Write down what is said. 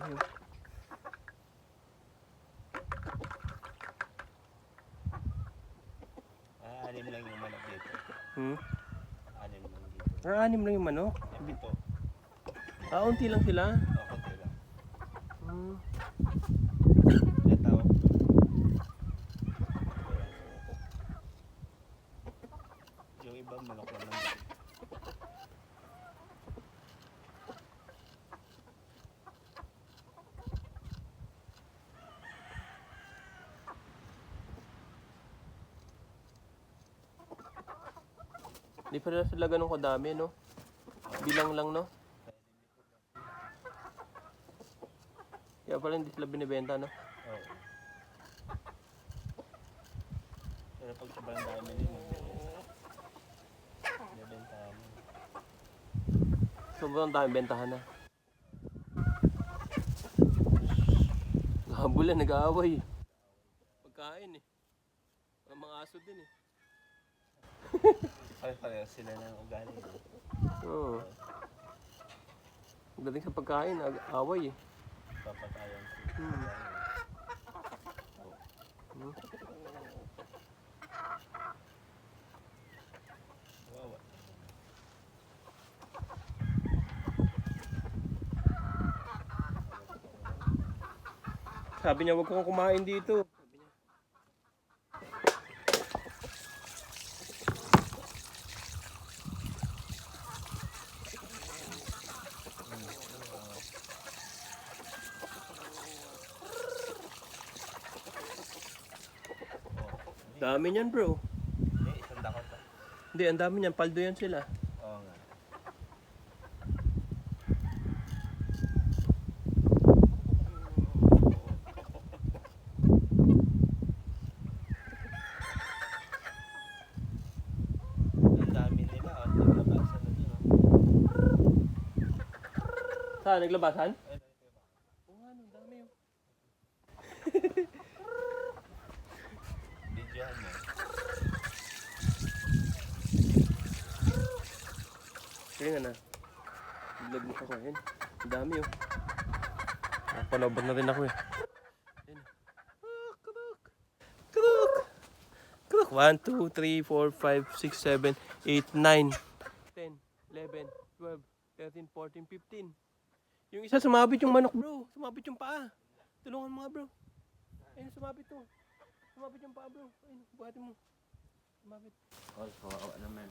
Dami. Anim lang yung manok dito. Hmm? Anim lang dito. Anim lang yung manok. Ito. Unti lang sila. Konti lang. Hmm. Kaya tawag to. Yung iba manok lang naman. Di pa rin sila ganun kadami, no? Bilang lang, no? Kaya pala hindi sila binibenta, no? Oo. Pero pag sobrang dami din, bibentahan mo. Sobrang dami bentahan na. Gabulan, nag-aaway. Pagkain eh. Mga aso din eh. Pare-pareho sila ng ugali. Oo. Pagdating sa pagkain, away eh. Papatayan sila. Hmm. Wawa. Sabi niya, huwag kang kumain dito. Dami niyan, bro. Hindi, isang dakot pa. Hindi, ang dami niyan. Paldo yan sila. Oo nga. Ang dami nila. Naglabasan na dun. Saan? Naglabasan? Ayun, Oo nga, no, dami yun. videohan mo. Sige nga na. Vlog mo ako yun. Ang dami yun. Napalobat na rin ako eh. Ayun. Kuruk! Kuruk! Kuruk! 1, 2, 3, 4, 5, 6, 7, 8, 9, 10, 11, 12, 13, 14, 15. Yung isa sumabit yung manok, bro. Sumabit yung paa. Tulungan mo nga, bro. Ayun, sumabit to. Sumabit yung paa, bro. Ayun, buhatin mo. Sumabit. Oh, kawawa naman.